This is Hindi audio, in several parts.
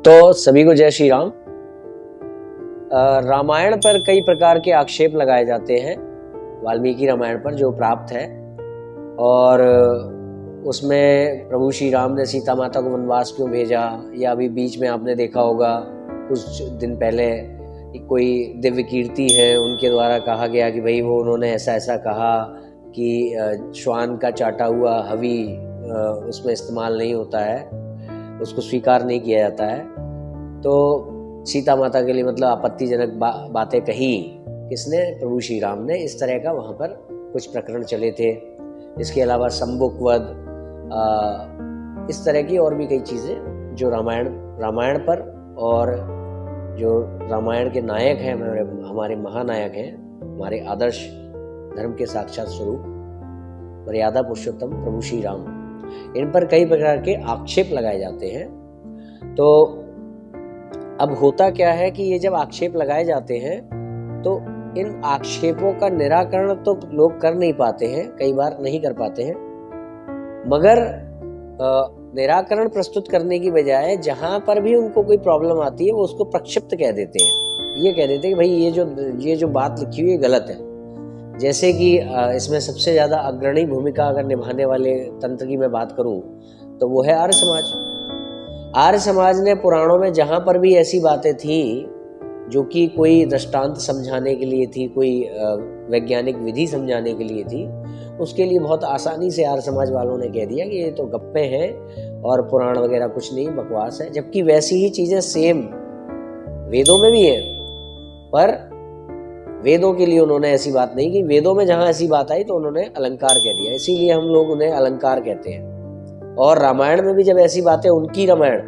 तो सभी को जय श्री राम। रामायण पर कई प्रकार के आक्षेप लगाए जाते हैं, वाल्मीकि रामायण पर जो प्राप्त है, और उसमें प्रभु श्री राम ने सीता माता को वनवास क्यों भेजा, या अभी बीच में आपने देखा होगा कुछ दिन पहले कोई दिव्य कीर्ति है, उनके द्वारा कहा गया कि भाई वो उन्होंने ऐसा ऐसा कहा कि श्वान का चाटा हुआ हवी उसमें इस्तेमाल नहीं होता है, उसको स्वीकार नहीं किया जाता है। तो सीता माता के लिए मतलब आपत्तिजनक बातें कही किसने? प्रभु श्री राम ने। इस तरह का वहाँ पर कुछ प्रकरण चले थे। इसके अलावा संबुक वध, इस तरह की और भी कई चीज़ें जो रामायण पर, और जो रामायण के नायक हैं, हमारे महानायक हैं, हमारे आदर्श धर्म के साक्षात स्वरूप मर्यादा पुरुषोत्तम प्रभु श्री राम, इन पर कई प्रकार के आक्षेप लगाए जाते हैं। तो अब होता क्या है कि ये जब आक्षेप लगाए जाते हैं तो इन आक्षेपों का निराकरण तो लोग कर नहीं पाते हैं, कई बार नहीं कर पाते हैं, मगर निराकरण प्रस्तुत करने की बजाय जहां पर भी उनको कोई प्रॉब्लम आती है वो उसको प्रक्षिप्त कह देते हैं। ये कह देते हैं कि भाई ये जो बात लिखी हुई है गलत है। जैसे कि इसमें सबसे ज़्यादा अग्रणी भूमिका अगर निभाने वाले तंत्र की मैं बात करूं तो वो है आर्य समाज। आर्य समाज ने पुराणों में जहाँ पर भी ऐसी बातें थी जो कि कोई दृष्टांत समझाने के लिए थी, कोई वैज्ञानिक विधि समझाने के लिए थी, उसके लिए बहुत आसानी से आर्य समाज वालों ने कह दिया कि ये तो गप्पे हैं और पुराण वगैरह कुछ नहीं, बकवास है। जबकि वैसी ही चीज़ें सेम वेदों में भी है, पर वेदों के लिए उन्होंने ऐसी बात नहीं की। वेदों में जहाँ ऐसी बात आई तो उन्होंने अलंकार कह दिया, इसीलिए हम लोग उन्हें अलंकार कहते हैं। और रामायण में भी जब ऐसी बातें, उनकी रामायण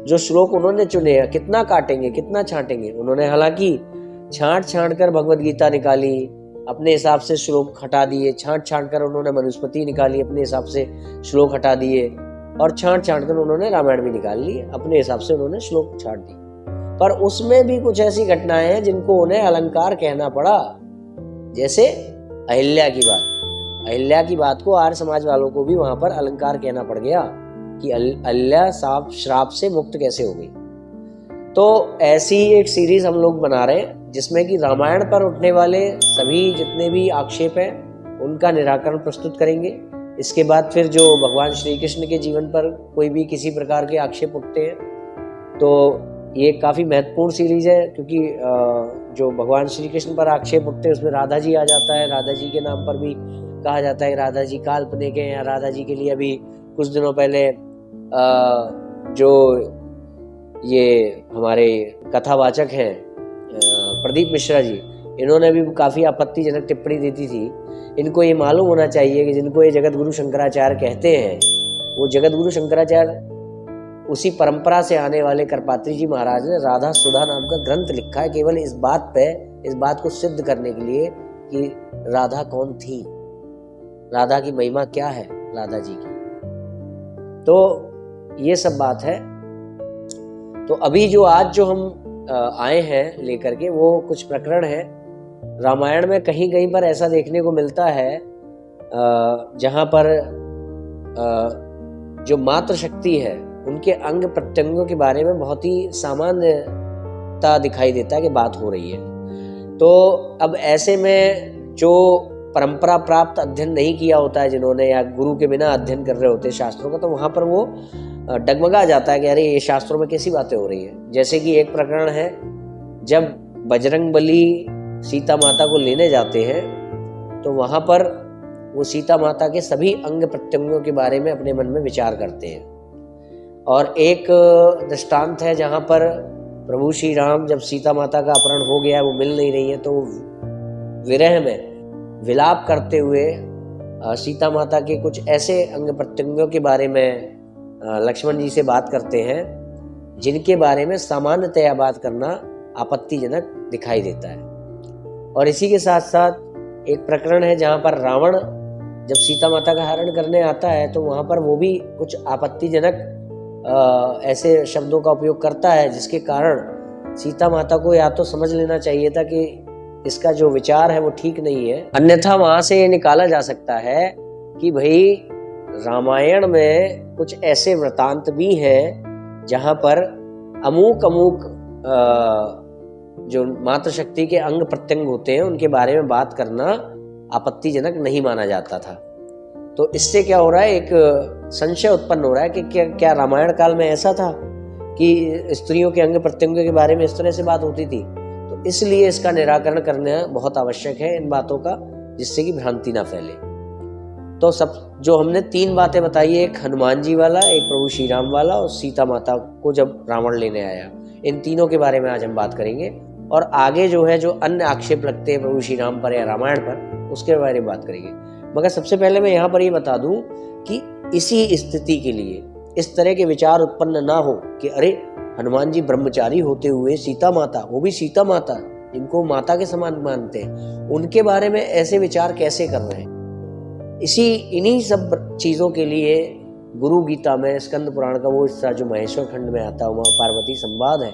जो श्लोक उन्होंने चुने, कितना काटेंगे कितना छांटेंगे, उन्होंने हालांकि छांट कर भगवत गीता निकाली, अपने हिसाब से श्लोक हटा दिए, छांट कर उन्होंने मनुस्मृति निकाली, अपने हिसाब से श्लोक हटा दिए, और छांट कर उन्होंने रामायण भी निकाल ली, अपने हिसाब से उन्होंने श्लोक छाट दिए। पर उसमें भी कुछ ऐसी घटनाएं हैं जिनको उन्हें अलंकार कहना पड़ा। जैसे अहिल्या की बात को आर्य समाज वालों को भी वहां पर अलंकार कहना पड़ गया कि अहिल्या श्राप से मुक्त कैसे हो गई। तो ऐसी ही एक सीरीज हम लोग बना रहे हैं जिसमें कि रामायण पर उठने वाले सभी जितने भी आक्षेप हैं उनका निराकरण प्रस्तुत करेंगे। इसके बाद फिर जो भगवान श्री कृष्ण के जीवन पर कोई भी किसी प्रकार के आक्षेप उठते हैं तो ये काफ़ी महत्वपूर्ण सीरीज है, क्योंकि जो भगवान श्री कृष्ण पर आक्षेप उठते हैं उसमें राधा जी आ जाता है। राधा जी के नाम पर भी कहा जाता है राधा जी काल्पनिक हैं, या राधा जी के लिए अभी कुछ दिनों पहले जो ये हमारे कथावाचक हैं प्रदीप मिश्रा जी, इन्होंने भी काफ़ी आपत्तिजनक टिप्पणी दी थी। इनको ये मालूम होना चाहिए कि जिनको ये जगत गुरु शंकराचार्य कहते हैं वो जगत गुरु शंकराचार्य उसी परंपरा से आने वाले करपात्री जी महाराज ने राधा सुधा नाम का ग्रंथ लिखा है, केवल इस बात को सिद्ध करने के लिए कि राधा कौन थी, राधा की महिमा क्या है राधा जी की। तो ये सब बात है। तो अभी जो आज जो हम आए हैं लेकर के, वो कुछ प्रकरण है रामायण में। कहीं पर ऐसा देखने को मिलता है जहां पर जो मातृशक्ति है उनके अंग प्रत्यंगों के बारे में बहुत ही सामान्यता दिखाई देता है कि बात हो रही है। तो अब ऐसे में जो परंपरा प्राप्त अध्ययन नहीं किया होता है जिन्होंने, या गुरु के बिना अध्ययन कर रहे होते हैं शास्त्रों का, तो वहाँ पर वो डगमगा जाता है कि अरे ये शास्त्रों में कैसी बातें हो रही है। जैसे कि एक प्रकरण है, जब बजरंग बली सीता माता को लेने जाते हैं तो वहाँ पर वो सीता माता के सभी अंग प्रत्यंगों के बारे में अपने मन में विचार करते हैं। और एक दृष्टांत है जहाँ पर प्रभु श्री राम, जब सीता माता का अपहरण हो गया, वो मिल नहीं रही है, तो विरह में विलाप करते हुए सीता माता के कुछ ऐसे अंग प्रत्यंगों के बारे में लक्ष्मण जी से बात करते हैं जिनके बारे में सामान्यतया बात करना आपत्तिजनक दिखाई देता है। और इसी के साथ साथ एक प्रकरण है जहाँ पर रावण जब सीता माता का हरण करने आता है तो वहाँ पर वो भी कुछ आपत्तिजनक ऐसे शब्दों का उपयोग करता है, जिसके कारण सीता माता को या तो समझ लेना चाहिए था कि इसका जो विचार है वो ठीक नहीं है, अन्यथा वहां से ये निकाला जा सकता है कि भाई रामायण में कुछ ऐसे वृतांत भी हैं जहां पर अमूक अमूक जो मातृशक्ति के अंग प्रत्यंग होते हैं उनके बारे में बात करना आपत्तिजनक नहीं माना जाता था। तो इससे क्या हो रहा है, एक संशय उत्पन्न हो रहा है कि क्या रामायण काल में ऐसा था कि स्त्रियों के अंग प्रत्यंगों के बारे में इस तरह से बात होती थी। तो इसलिए इसका निराकरण करना बहुत आवश्यक है इन बातों का, जिससे कि भ्रांति ना फैले। तो सब जो हमने 3 बातें बताई, एक हनुमान जी वाला, एक प्रभु श्री राम वाला और सीता माता को जब रावण लेने आया, इन तीनों के बारे में आज हम बात करेंगे। और आगे जो है जो अन्य आक्षेप लगते हैं प्रभु श्री राम पर या रामायण पर, उसके बारे में बात करेंगे। मगर सबसे पहले मैं यहाँ पर ये बता दूं कि इसी स्थिति के लिए इस तरह के विचार उत्पन्न ना हो कि अरे हनुमान जी ब्रह्मचारी होते हुए सीता माता, वो भी सीता माता जिनको माता के समान मानते हैं, उनके बारे में ऐसे विचार कैसे कर रहे हैं। इन्हीं सब चीजों के लिए गुरु गीता में स्कंद पुराण का वो हिस्सा जो महेश्वर खंड में आता है, उमा पार्वती संवाद है,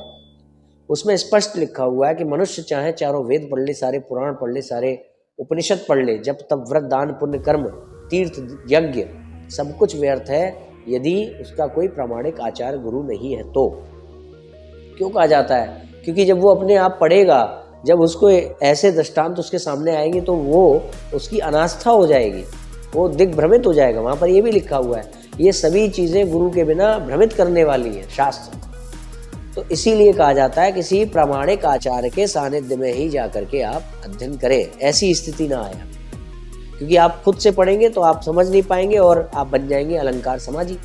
उसमें स्पष्ट लिखा हुआ है कि मनुष्य चाहे चारों वेद पढ़ ले, सारे पुराण पढ़ ले, सारे उपनिषद पढ़ ले, जब तब व्रत दान पुण्य कर्म तीर्थ यज्ञ सब कुछ व्यर्थ है यदि उसका कोई प्रामाणिक आचार्य गुरु नहीं है। तो क्यों कहा जाता है? क्योंकि जब वो अपने आप पढ़ेगा, जब उसको ऐसे दृष्टांत उसके सामने आएंगे तो वो उसकी अनास्था हो जाएगी, वो दिग्भ्रमित हो जाएगा। वहां पर ये भी लिखा हुआ है, ये सभी चीजें गुरु के बिना भ्रमित करने वाली है शास्त्र। तो इसीलिए कहा जाता है किसी प्रामाणिक आचार्य के सानिध्य में ही जाकर के आप अध्ययन करें, ऐसी स्थिति ना आए। क्योंकि आप खुद से पढ़ेंगे तो आप समझ नहीं पाएंगे और आप बन जाएंगे अलंकार समाजी।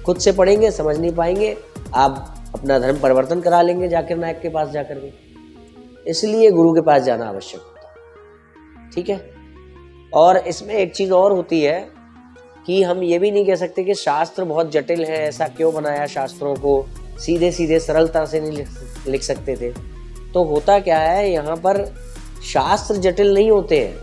खुद से पढ़ेंगे समझ नहीं पाएंगे, आप अपना धर्म परिवर्तन करा लेंगे जाकर नायक के पास जाकर के। इसलिए गुरु के पास जाना आवश्यक होता है, ठीक है। और इसमें एक चीज और होती है कि हम ये भी नहीं कह सकते कि शास्त्र बहुत जटिल है, ऐसा क्यों बनाया, शास्त्रों को सीधे सीधे सरलता से नहीं लिख सकते थे। तो होता क्या है, यहाँ पर शास्त्र जटिल नहीं होते हैं,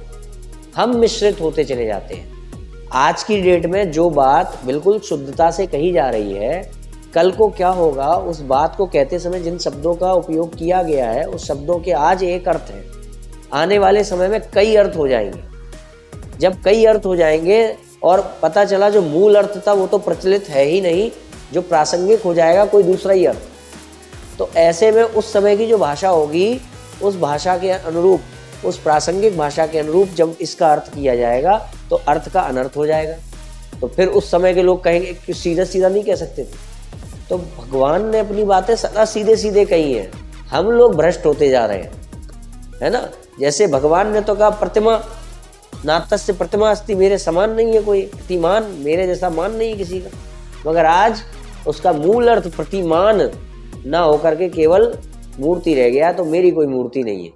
हम मिश्रित होते चले जाते हैं। आज की डेट में जो बात बिल्कुल शुद्धता से कही जा रही है, कल को क्या होगा, उस बात को कहते समय जिन शब्दों का उपयोग किया गया है उस शब्दों के आज एक अर्थ है, आने वाले समय में कई अर्थ हो जाएंगे। जब कई अर्थ हो जाएंगे और पता चला जो मूल अर्थ था वो तो प्रचलित है ही नहीं, जो प्रासंगिक हो जाएगा कोई दूसरा ही अर्थ। तो ऐसे में उस समय की जो भाषा होगी उस भाषा के अनुरूप, उस प्रासंगिक भाषा के अनुरूप जब इसका अर्थ किया जाएगा तो अर्थ का अनर्थ हो जाएगा। तो फिर उस समय के लोग कहेंगे कि सीधा सीधा नहीं कह सकते थे। तो भगवान ने अपनी बातें सदा सीधे सीधे कही हैं, हम लोग भ्रष्ट होते जा रहे हैं, है ना। जैसे भगवान ने तो कहा प्रतिमा नातस्य प्रतिमा अस्ति, मेरे समान नहीं है कोई प्रतिमान, मेरे जैसा मान नहीं है किसी का। मगर आज उसका मूल अर्थ प्रतिमान ना होकर के केवल मूर्ति रह गया, तो मेरी कोई मूर्ति नहीं है,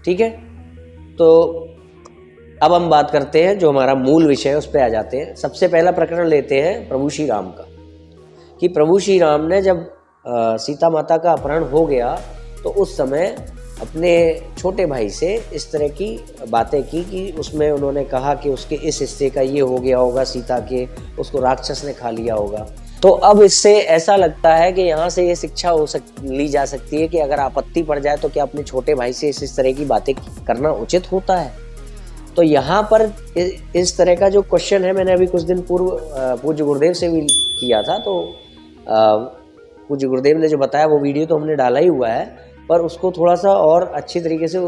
ठीक है। तो अब हम बात करते हैं जो हमारा मूल विषय है, उस पर आ जाते हैं। सबसे पहला प्रकरण लेते हैं प्रभु श्री राम का, कि प्रभु श्री राम ने जब सीता माता का अपहरण हो गया तो उस समय अपने छोटे भाई से इस तरह की बातें की कि उसमें उन्होंने कहा कि उसके इस हिस्से का ये हो गया होगा, सीता के, उसको राक्षस ने खा लिया होगा। तो अब इससे ऐसा लगता है कि यहाँ से ये शिक्षा ली जा सकती है कि अगर आपत्ति पड़ जाए तो क्या अपने छोटे भाई से इस तरह की बातें करना उचित होता है। तो यहाँ पर इस तरह का जो क्वेश्चन है, मैंने अभी कुछ दिन पूर्व पूज्य गुरुदेव से भी किया था, तो पूज्य गुरुदेव ने जो बताया वो वीडियो तो हमने डाला ही हुआ है, पर उसको थोड़ा सा और अच्छी तरीके से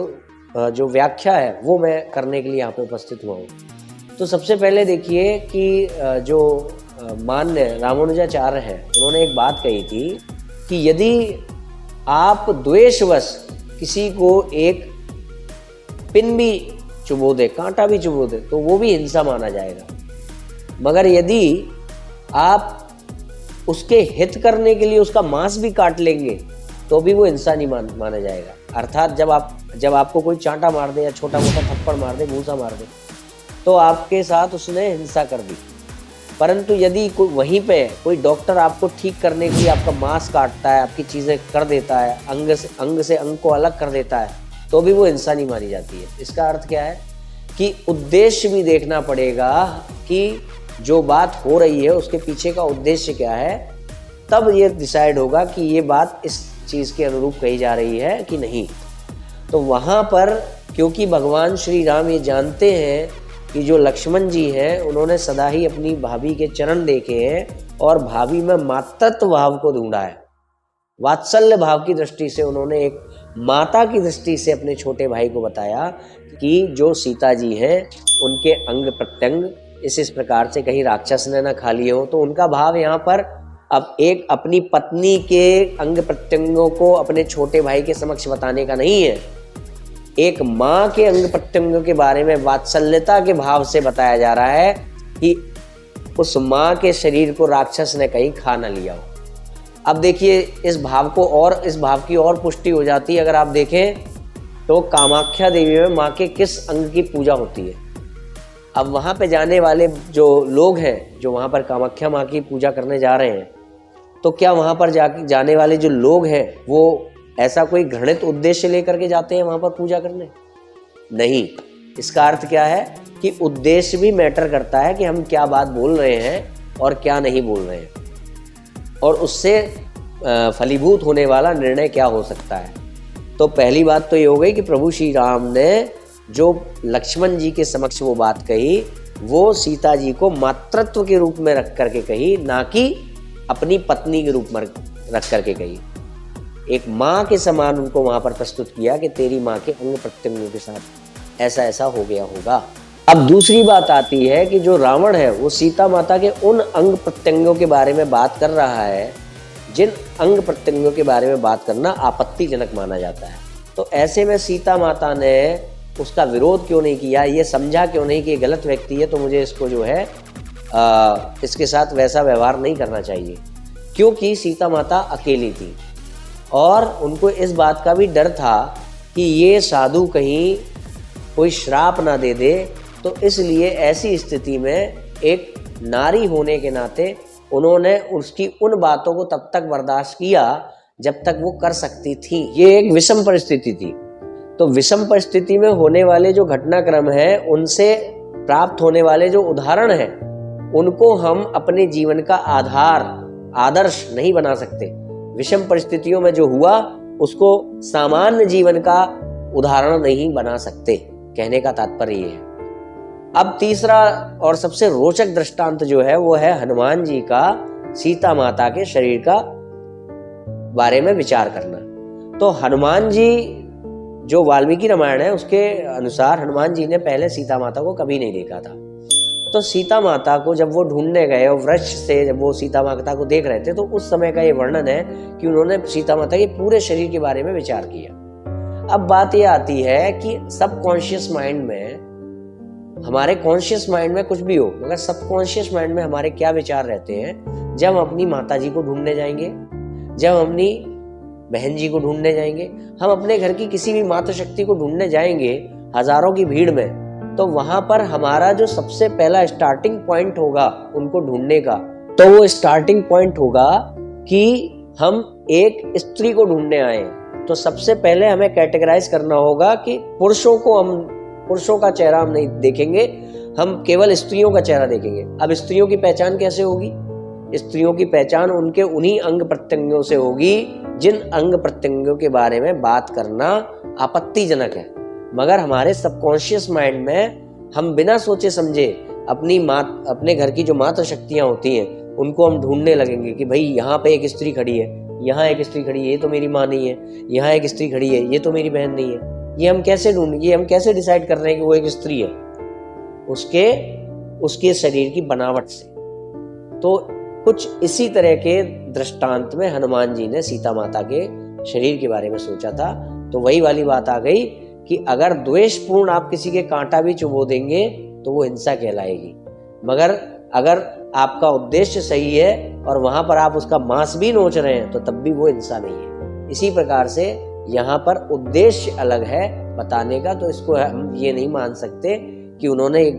जो व्याख्या है वो मैं करने के लिए यहाँ पे उपस्थित हुआ हूँ। तो सबसे पहले देखिए कि जो मान्य रामानुजाचार्य है, उन्होंने एक बात कही थी कि यदि आप द्वेषवश किसी को एक पिन भी चुभो दे, कांटा भी चुभो दे, तो वो भी हिंसा माना जाएगा। मगर यदि आप उसके हित करने के लिए उसका मांस भी काट लेंगे तो भी वो हिंसा नहीं माना जाएगा। अर्थात जब आपको कोई चांटा मार दे या छोटा मोटा थप्पड़ मार दे, घूंसा मार दे, तो आपके साथ उसने हिंसा कर दी। परंतु यदि कोई वहीं पे कोई डॉक्टर आपको ठीक करने के लिए आपका मांस काटता है, आपकी चीज़ें कर देता है, अंग से अंग को अलग कर देता है, तो भी वो हिंसा नहीं मानी जाती है। इसका अर्थ क्या है कि उद्देश्य भी देखना पड़ेगा कि जो बात हो रही है उसके पीछे का उद्देश्य क्या है, तब ये डिसाइड होगा कि ये बात इस चीज़ के अनुरूप कही जा रही है कि नहीं। तो वहाँ पर क्योंकि भगवान श्री राम ये जानते हैं कि जो लक्ष्मण जी हैं उन्होंने सदा ही अपनी भाभी के चरण देखे हैं और भाभी में मातृत्व भाव को ढूंढा है। वात्सल्य भाव की दृष्टि से उन्होंने एक माता की दृष्टि से अपने छोटे भाई को बताया कि जो सीता जी हैं उनके अंग प्रत्यंग इस प्रकार से कहीं राक्षस ने ना खा लिए हो। तो उनका भाव यहाँ पर अब एक अपनी पत्नी के अंग प्रत्यंगों को अपने छोटे भाई के समक्ष बताने का नहीं है, एक माँ के अंग प्रत्यंगों के बारे में वात्सल्यता के भाव से बताया जा रहा है कि उस माँ के शरीर को राक्षस ने कहीं खा न लिया हो। अब देखिए इस भाव की और पुष्टि हो जाती है। अगर आप देखें तो कामाख्या देवी में माँ के किस अंग की पूजा होती है। अब वहाँ पे जाने वाले जो लोग हैं, जो वहाँ पर कामाख्या माँ की पूजा करने जा रहे हैं, तो क्या वहाँ पर जाने वाले जो लोग हैं वो ऐसा कोई घृणित उद्देश्य लेकर के जाते हैं वहाँ पर पूजा करने? नहीं। इसका अर्थ क्या है कि उद्देश्य भी मैटर करता है कि हम क्या बात बोल रहे हैं और क्या नहीं बोल रहे हैं, और उससे फलीभूत होने वाला निर्णय क्या हो सकता है। तो पहली बात तो ये हो गई कि प्रभु श्री राम ने जो लक्ष्मण जी के समक्ष वो बात कही, वो सीता जी को मातृत्व के रूप में रख करके कही, ना कि अपनी पत्नी के रूप में रख करके कही। एक माँ के समान उनको वहाँ पर प्रस्तुत किया कि तेरी माँ के अंग प्रत्यंगों के साथ ऐसा ऐसा हो गया होगा। अब दूसरी बात आती है कि जो रावण है वो सीता माता के उन अंग प्रत्यंगों के बारे में बात कर रहा है जिन अंग प्रत्यंगों के बारे में बात करना आपत्तिजनक माना जाता है। तो ऐसे में सीता माता ने उसका विरोध क्यों नहीं किया, ये समझा क्यों नहीं कि ये गलत व्यक्ति है, तो मुझे इसको जो है इसके साथ वैसा व्यवहार नहीं करना चाहिए। क्योंकि सीता माता अकेली थी और उनको इस बात का भी डर था कि ये साधु कहीं कोई श्राप ना दे दे, तो इसलिए ऐसी स्थिति में एक नारी होने के नाते उन्होंने उसकी उन बातों को तब तक बर्दाश्त किया जब तक वो कर सकती थी। ये एक विषम परिस्थिति थी। तो विषम परिस्थिति में होने वाले जो घटनाक्रम है, उनसे प्राप्त होने वाले जो उदाहरण हैं, उनको हम अपने जीवन का आदर्श नहीं बना सकते। विषम परिस्थितियों में जो हुआ उसको सामान्य जीवन का उदाहरण नहीं बना सकते, कहने का तात्पर्य ये है। अब तीसरा और सबसे रोचक दृष्टांत जो है वो है हनुमान जी का सीता माता के शरीर का बारे में विचार करना। तो हनुमान जी, जो वाल्मीकि रामायण है उसके अनुसार हनुमान जी ने पहले सीता माता को कभी नहीं देखा था। तो सीता माता को जब वो ढूंढने गए और वृक्ष से जब वो सीता माता को देख रहे थे, तो उस समय का ये वर्णन है कि उन्होंने सीता माता के पूरे शरीर के बारे में विचार किया। अब बात ये आती है कि सबकॉन्शियस माइंड में, हमारे कॉन्शियस माइंड में कुछ भी हो, मगर सबकॉन्शियस माइंड में हमारे क्या विचार रहते हैं जब हम अपनी माता जी को ढूंढने जाएंगे, जब हम अपनी बहन जी को ढूंढने जाएंगे, हम अपने घर की किसी भी मातृ शक्ति को ढूंढने जाएंगे हजारों की भीड़ में, तो वहां पर हमारा जो सबसे पहला स्टार्टिंग पॉइंट होगा उनको ढूंढने का, तो वो स्टार्टिंग पॉइंट होगा कि हम एक स्त्री को ढूंढने आए। तो सबसे पहले हमें कैटेगराइज करना होगा कि पुरुषों का चेहरा हम नहीं देखेंगे, हम केवल स्त्रियों का चेहरा देखेंगे। अब स्त्रियों की पहचान कैसे होगी? स्त्रियों की पहचान उनके उन्हीं अंग प्रत्यंगों से होगी जिन अंग प्रत्यंगों के बारे में बात करना आपत्तिजनक है। मगर हमारे सबकॉन्शियस माइंड में हम बिना सोचे समझे अपने घर की जो मातृ शक्तियां होती हैं उनको हम ढूंढने लगेंगे कि भाई यहाँ पे एक स्त्री खड़ी है, यहाँ एक स्त्री खड़ी है, ये तो मेरी माँ नहीं है, यहाँ एक स्त्री खड़ी है, ये तो मेरी बहन नहीं है। ये हम कैसे डिसाइड कर रहे हैं कि वो एक स्त्री है? उसके शरीर की बनावट से। तो कुछ इसी तरह के दृष्टांत में हनुमान जी ने सीता माता के शरीर के बारे में सोचा था। तो वही वाली बात आ गई कि अगर द्वेषपूर्ण आप किसी के कांटा भी चुभो देंगे तो वो हिंसा कहलाएगी, मगर अगर आपका उद्देश्य सही है और वहां पर आप उसका मांस भी नोच रहे हैं तो तब भी वो हिंसा नहीं है। इसी प्रकार से यहाँ पर उद्देश्य अलग है बताने का, तो इसको हम ये नहीं मान सकते कि उन्होंने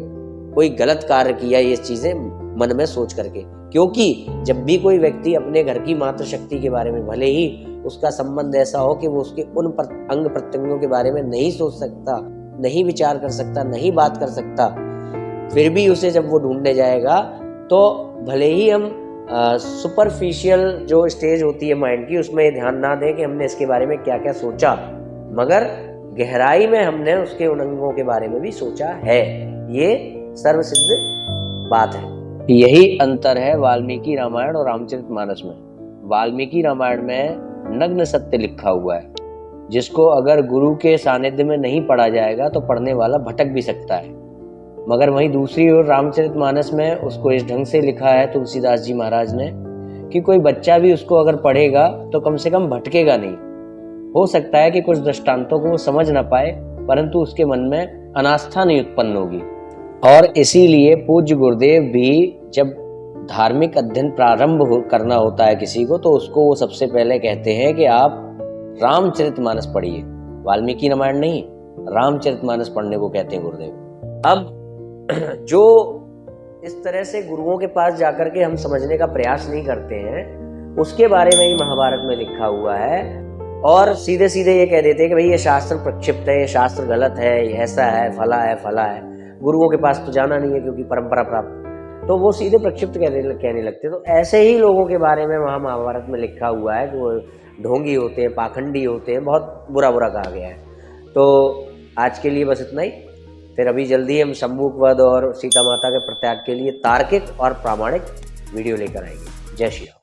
कोई गलत कार्य किया ये चीजें मन में सोच करके। क्योंकि जब भी कोई व्यक्ति अपने घर की मातृ शक्ति के बारे में, भले ही उसका संबंध ऐसा हो कि वो उसके उन अंग प्रत्यंगों के बारे में नहीं सोच सकता, नहीं विचार कर सकता, नहीं बात कर सकता, फिर भी उसे जब वो ढूंढने जाएगा तो भले ही हम सुपरफिशियल जो स्टेज होती है माइंड की उसमें ध्यान ना दें कि हमने इसके बारे में क्या क्या सोचा, मगर गहराई में हमने उसके उन अंगों के बारे में भी सोचा है। ये सर्वसिद्ध बात है। यही अंतर है वाल्मीकि रामायण और रामचरितमानस में। वाल्मीकि रामायण में नग्न सत्य लिखा हुआ है, जिसको अगर गुरु के सानिध्य में नहीं पढ़ा जाएगा तो पढ़ने वाला भटक भी सकता है। मगर वहीं दूसरी ओर रामचरितमानस में उसको इस ढंग से लिखा है तुलसीदास जी महाराज ने कि कोई बच्चा भी उसको अगर पढ़ेगा तो कम से कम भटकेगा नहीं। हो सकता है कि कुछ दृष्टांतों को वो समझ ना पाए, परंतु उसके मन में अनास्था नहीं उत्पन्न होगी। और इसीलिए पूज्य गुरुदेव भी जब धार्मिक अध्ययन प्रारंभ करना होता है किसी को, तो उसको वो सबसे पहले कहते हैं कि आप रामचरितमानस पढ़िए, वाल्मीकि रामायण नहीं, रामचरितमानस पढ़ने को कहते हैं गुरुदेव। अब जो इस तरह से गुरुओं के पास जाकर के हम समझने का प्रयास नहीं करते हैं, उसके बारे में ही महाभारत में लिखा हुआ है, और सीधे सीधे ये कह देते हैं कि भाई ये शास्त्र प्रक्षिप्त है, ये शास्त्र गलत है, ये ऐसा है, फला है, फला है, गुरुओं के पास तो जाना नहीं है क्योंकि परंपरा प्राप्त, तो वो सीधे प्रक्षिप्त कहने लगते। तो ऐसे ही लोगों के बारे में वहाँ महाभारत में लिखा हुआ है कि वो ढोंगी होते हैं, पाखंडी होते हैं, बहुत बुरा बुरा कहा गया है। तो आज के लिए बस इतना ही। फिर अभी जल्दी हम शंभुक वध और सीता माता के प्रत्याग के लिए तार्किक और प्रामाणिक वीडियो लेकर आएंगे। जय श्री राम।